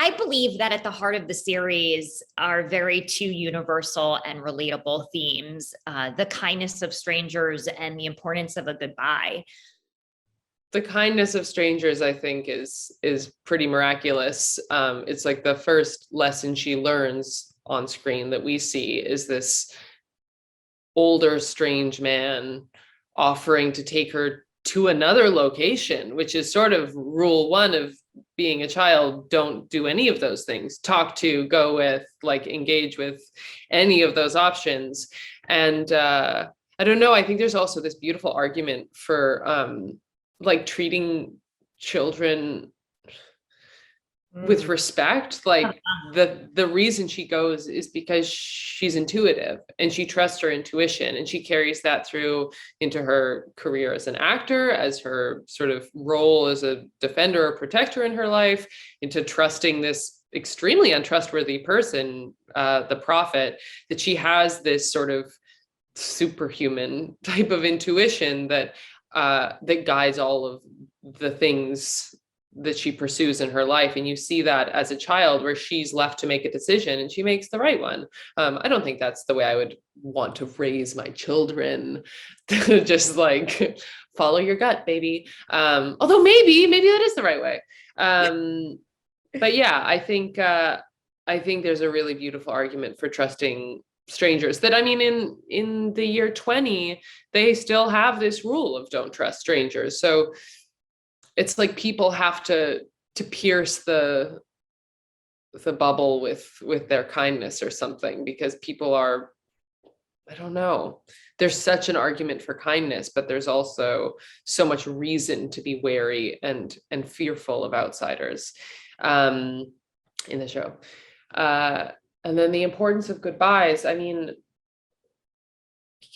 I believe that at the heart of the series are very two universal and relatable themes, the kindness of strangers and the importance of a goodbye. The kindness of strangers, I think, is pretty miraculous. It's like the first lesson she learns on screen that we see is this older, strange man offering to take her to another location, which is sort of rule one of being a child. Don't do any of those things. Talk to, go with, like engage with any of those options. And I don't know. I think there's also this beautiful argument for like treating children with respect. Like the reason she goes is because she's intuitive and she trusts her intuition, and she carries that through into her career as an actor, as her sort of role as a defender or protector in her life, into trusting this extremely untrustworthy person, the prophet, that she has this sort of superhuman type of intuition that that guides all of the things that she pursues in her life. And you see that as a child, where she's left to make a decision and she makes the right one. I don't think that's the way I would want to raise my children. Just like follow your gut, baby. Although maybe that is the right way. But yeah, I think there's a really beautiful argument for trusting strangers. That, I mean, in the year 20, they still have this rule of don't trust strangers. So it's like people have to pierce the bubble with their kindness or something, because people are, I don't know, there's such an argument for kindness, but there's also so much reason to be wary and fearful of outsiders in the show. And then the importance of goodbyes. I mean,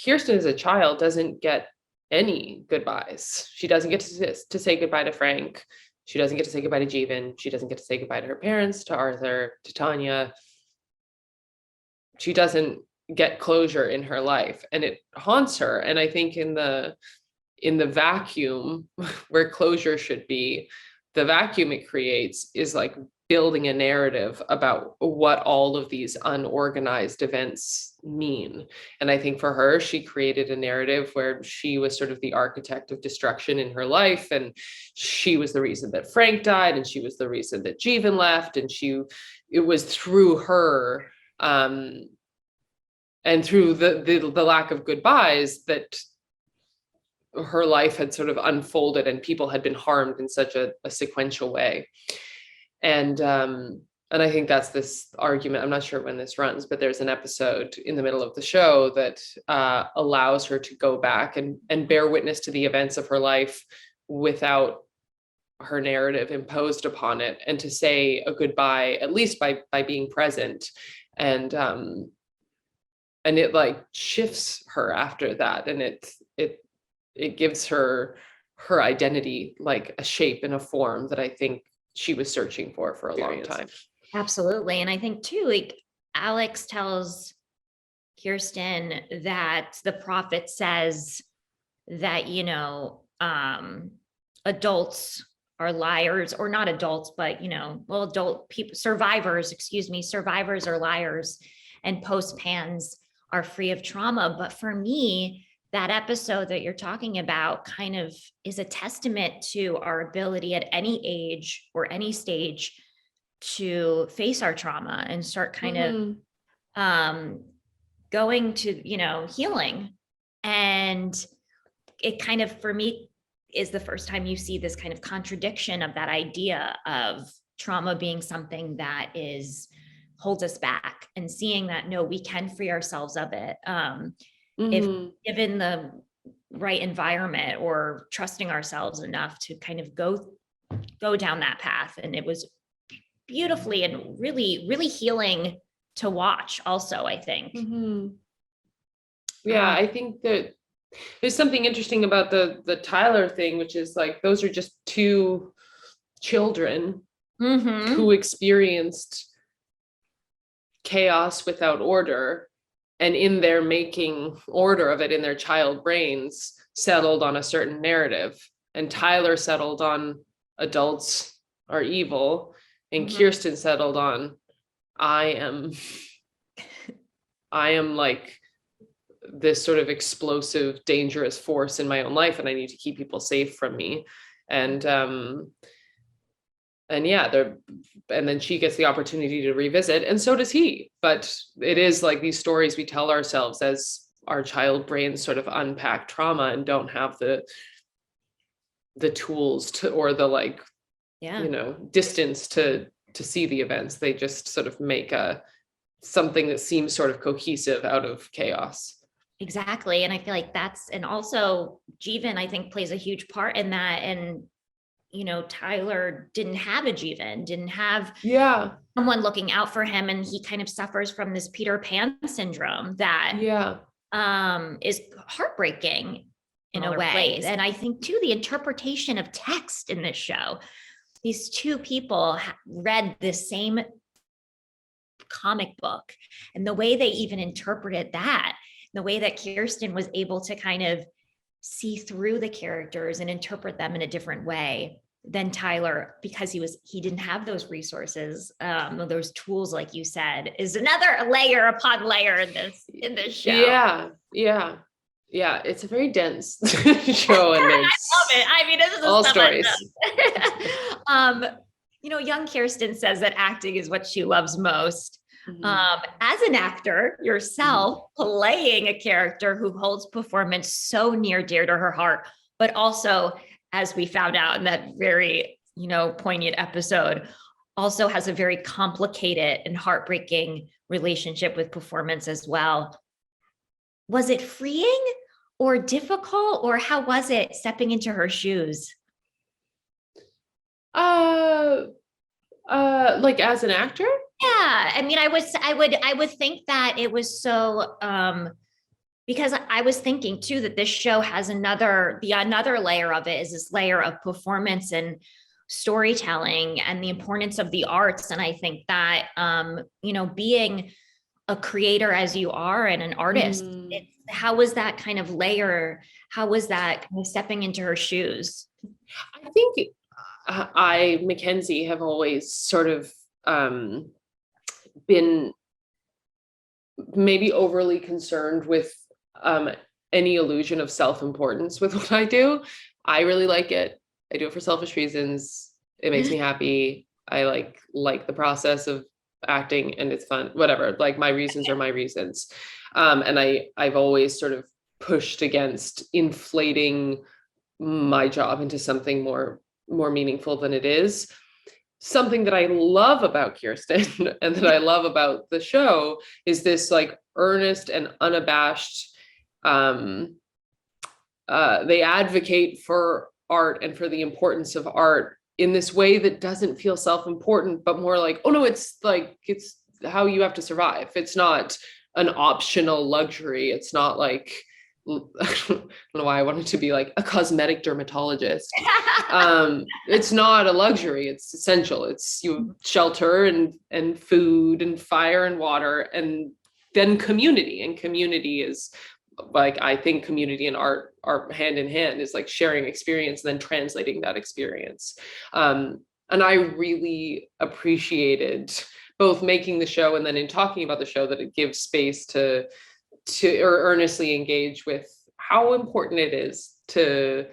Kirsten as a child doesn't get any goodbyes. She doesn't get to say goodbye to Frank. She doesn't get to say goodbye to Jeevan. She doesn't get to say goodbye to her parents, to Arthur, to Tanya. She doesn't get closure in her life, and it haunts her. And I think in the vacuum where closure should be, the vacuum it creates is like building a narrative about what all of these unorganized events mean. And I think for her, she created a narrative where she was sort of the architect of destruction in her life. And she was the reason that Frank died, and she was the reason that Jeevan left. And it was through her, and through the lack of goodbyes, that her life had sort of unfolded and people had been harmed in such a sequential way. And I think that's this argument. I'm not sure when this runs, but there's an episode in the middle of the show that allows her to go back and bear witness to the events of her life without her narrative imposed upon it, and to say a goodbye, at least by being present. And it like shifts her after that, and it gives her identity like a shape and a form that I think she was searching for a long time. Absolutely. And I think too, like Alex tells Kirsten that the prophet says that, you know, adults are liars, or not adults, but, you know, well, adult people, survivors are liars, and post-pans are free of trauma. But for me, that episode that you're talking about kind of is a testament to our ability at any age or any stage to face our trauma and start kind of going to, you know, healing. And it kind of, for me, is the first time you see this kind of contradiction of that idea of trauma being something that holds us back, and seeing that, no, we can free ourselves of it. If given the right environment, or trusting ourselves enough to kind of go down that path. And it was beautifully and really, really healing to watch also, I think. Yeah, I think that there's something interesting about the Tyler thing, which is like, those are just two children who experienced chaos without order, and in their making order of it in their child brains, settled on a certain narrative. And Tyler settled on adults are evil, And Mhm. Kirsten settled on, I am I am like this sort of explosive, dangerous force in my own life, and I need to keep people safe from me. And yeah, there, and then she gets the opportunity to revisit, and so does he. But it is like these stories we tell ourselves as our child brains sort of unpack trauma and don't have the tools to, or the like, Yeah, distance to see the events. They just sort of make a something that seems sort of cohesive out of chaos. exactly. And I feel like and also Jeevan, I think, plays a huge part in that. And, Tyler didn't have a Jeevan, didn't have Yeah, someone looking out for him. And he kind of suffers from this Peter Pan syndrome that yeah. is heartbreaking in a way. And I think too, the interpretation of text in this show, these two people read the same comic book, and the way they even interpreted that, the way that Kirsten was able to kind of see through the characters and interpret them in a different way than Tyler, because he didn't have those resources, those tools, like you said, is another layer upon layer in this show. Yeah, it's a very dense show, and there's Love it. I mean, this is all stories. Young Kirsten says that acting is what she loves most. Mhm. As an actor yourself, playing a character who holds performance so near dear to her heart, but also, as we found out in that very, poignant episode, also has a very complicated and heartbreaking relationship with performance as well. Was it freeing or difficult, or how was it stepping into her shoes? Uh, like as an actor? Yeah, I mean, I would think that it was so, because I was thinking too that this show has another layer of it, is this layer of performance and storytelling and the importance of the arts. And I think that, being a creator as you are and an artist, Mm. how was that kind of layer? How was that kind of stepping into her shoes? I think Mackenzie have always sort of been maybe overly concerned with um, any illusion of self-importance with what I do. I really like it. I do it for selfish reasons. It makes me happy. I like the process of acting, and it's fun. Whatever. Like, my reasons are my reasons. And I've always sort of pushed against inflating my job into something more meaningful than it is. Something that I love about Kirsten and that I love about the show is this like earnest and unabashed, they advocate for art and for the importance of art in this way that doesn't feel self-important, but more like, oh no, it's how you have to survive. It's not an optional luxury. It's not like, I don't know why I wanted to be like a cosmetic dermatologist. It's not a luxury. It's essential. It's you shelter and food and fire and water, and then community. And community is like, I think community and art are hand in hand, is like sharing experience and then translating that experience. And I really appreciated both making the show and then in talking about the show that it gives space to or earnestly engage with how important it is to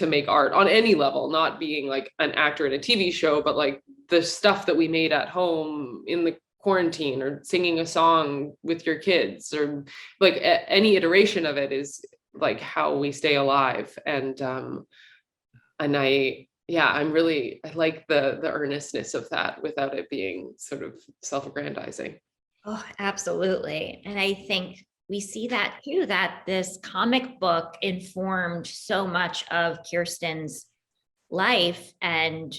make art on any level, not being like an actor in a TV show, but like the stuff that we made at home in the quarantine, or singing a song with your kids, or like any iteration of it is like how we stay alive. And I like the earnestness of that without it being sort of self-aggrandizing. Oh, absolutely. And I think we see that too, that this comic book informed so much of Kirsten's life. And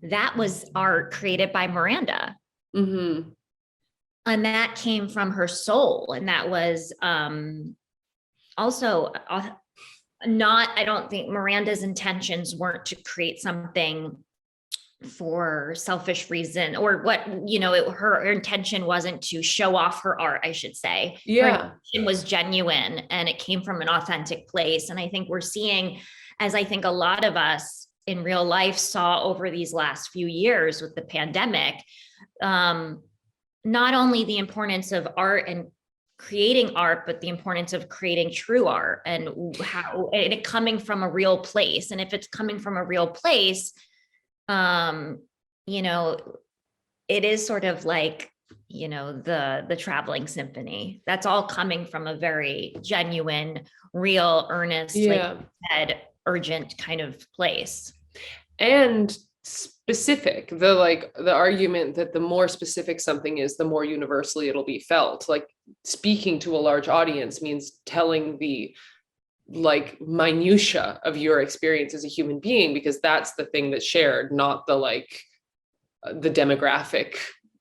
that was art created by Miranda. Mm-hmm. And that came from her soul. And that was also not, I don't think Miranda's intentions weren't to create something for selfish reason, or what, her intention wasn't to show off her art, I should say. Her Yeah. intention was genuine and it came from an authentic place. And I think we're seeing, as I think a lot of us in real life saw over these last few years with the pandemic, not only the importance of art and creating art, but the importance of creating true art and how and it coming from a real place. And if it's coming from a real place, you know, it is sort of like, you know, the traveling symphony. That's all coming from a very genuine, real, earnest, like Yeah. you said, urgent kind of place. And specific, the argument that the more specific something is, the more universally it'll be felt. Like speaking to a large audience means telling the like minutia of your experience as a human being, because that's the thing that's shared, not the like the demographic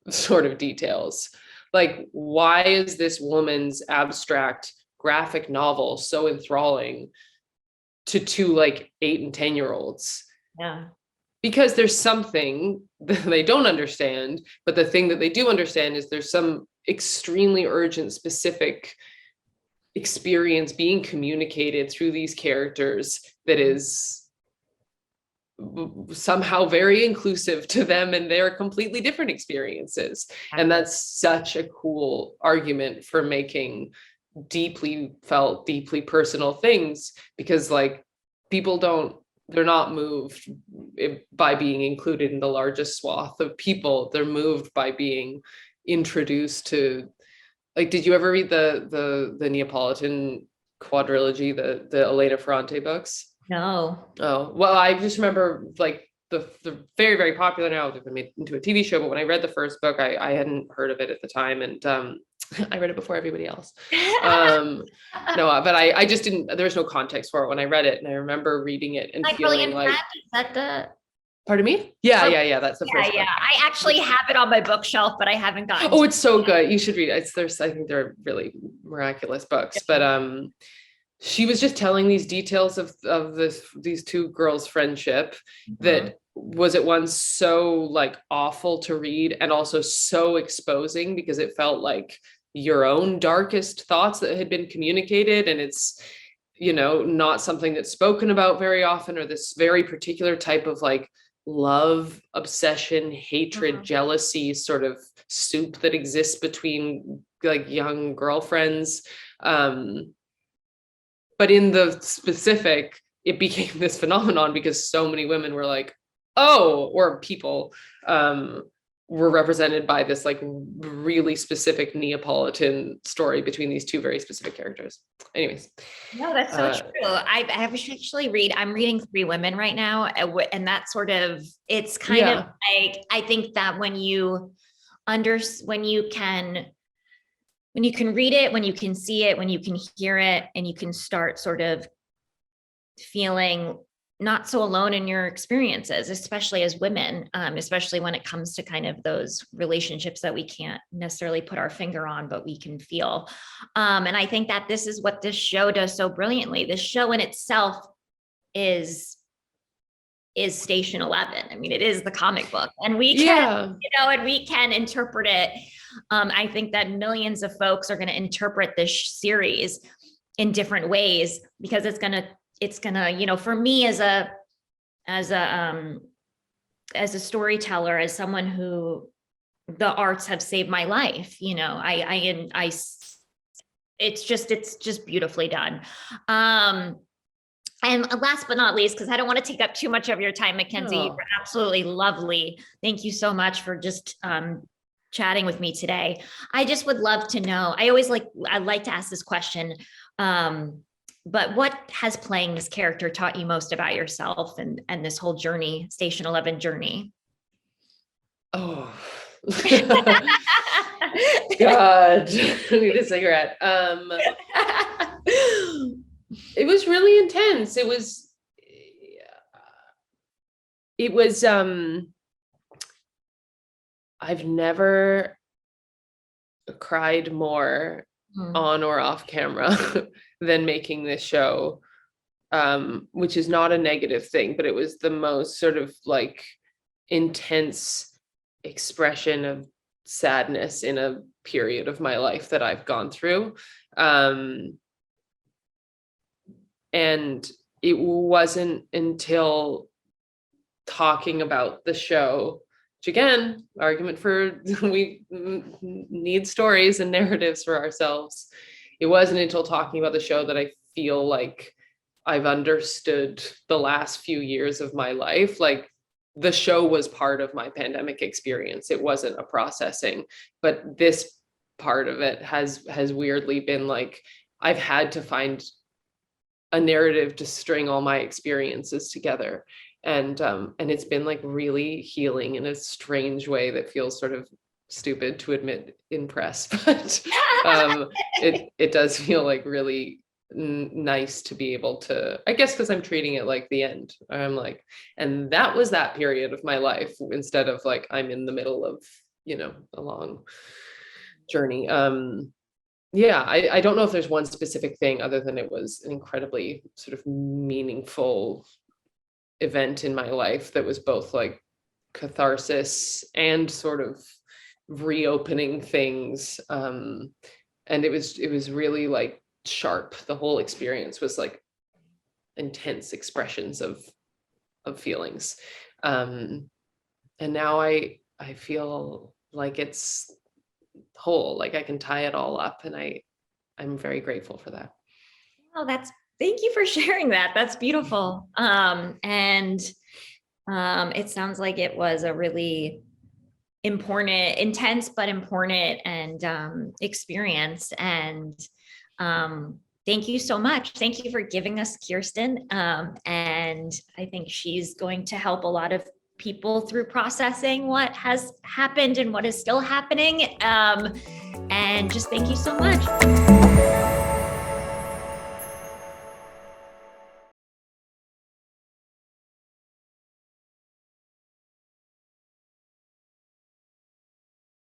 sort of details. Like, why is this woman's abstract graphic novel so enthralling to two like 8 and 10-year-olds? Yeah. Because there's something that they don't understand, but the thing that they do understand is there's some extremely urgent, specific experience being communicated through these characters that is somehow very inclusive to them and their completely different experiences. And that's such a cool argument for making deeply felt, deeply personal things, because like people don't, they're not moved by being included in the largest swath of people. They're moved by being introduced to, like, did you ever read the Neapolitan quadrilogy, the Elena Ferrante books? No. Oh, well, I just remember like the very, very popular now, they've been made into a TV show, but when I read the first book, I hadn't heard of it at the time. And I read it before everybody else. No, but I just didn't, there was no context for it when I read it. And I remember reading it and My feeling Brilliant like, Friend, is that the pardon me? Yeah, Oh, yeah, that's the first yeah. book. I actually have it on my bookshelf, but I haven't gotten Oh, to it's so good. You should read it. There's, I think they're really miraculous books. But she was just telling these details of these two girls' friendship that was at once so like awful to read and also so exposing, because it felt like your own darkest thoughts that had been communicated. And it's, you know, not something that's spoken about very often, or this very particular type of like love, obsession, hatred, jealousy sort of soup that exists between like young girlfriends. But in the specific, it became this phenomenon because so many women were like, oh, or people were represented by this like really specific Neapolitan story between these two very specific characters. Anyways. No, that's so true. I have actually I'm reading Three Women right now. And that sort of, it's kind of like, I think that when you can read it, when you can see it, when you can hear it, and you can start sort of feeling not so alone in your experiences, especially as women, especially when it comes to kind of those relationships that we can't necessarily put our finger on, but we can feel. And I think that this is what this show does so brilliantly. This show in itself is Station 11. I mean, it is the comic book, and we can, and we can interpret it. I think that millions of folks are going to interpret this series in different ways, because it's going to, you know, for me as a storyteller, as someone who the arts have saved my life, you know, it's just beautifully done. And last but not least, because I don't want to take up too much of your time, Mackenzie, you're absolutely lovely. Thank you so much for just chatting with me today. I just would love to know, I like to ask this question, but what has playing this character taught you most about yourself and this whole journey, Station 11 journey? Oh, God, I need a cigarette. It was really intense. It was I've never cried more on or off camera than making this show, which is not a negative thing, but it was the most sort of like intense expression of sadness in a period of my life that I've gone through. And it wasn't until talking about the show, which again, argument for we need stories and narratives for ourselves. It wasn't until talking about the show that I feel like I've understood the last few years of my life. Like the show was part of my pandemic experience. It wasn't a processing, but this part of it has weirdly been like, I've had to find a narrative to string all my experiences together. And it's been like really healing in a strange way that feels sort of stupid to admit in press, but it does feel like really nice to be able to, I guess, because I'm treating it like the end. I'm like, and that was that period of my life, instead of like I'm in the middle of, you know, a long journey. Yeah, I don't know if there's one specific thing other than it was an incredibly sort of meaningful event in my life that was both like catharsis and sort of reopening things. And it was really like sharp. The whole experience was like intense expressions of feelings. And now I feel like it's whole, like I can tie it all up, and I'm very grateful for that. Oh, thank you for sharing that. That's beautiful. And it sounds like it was a really important, intense, but important and experience. And thank you so much. Thank you for giving us Kirsten. And I think she's going to help a lot of people through processing what has happened and what is still happening. And just thank you so much.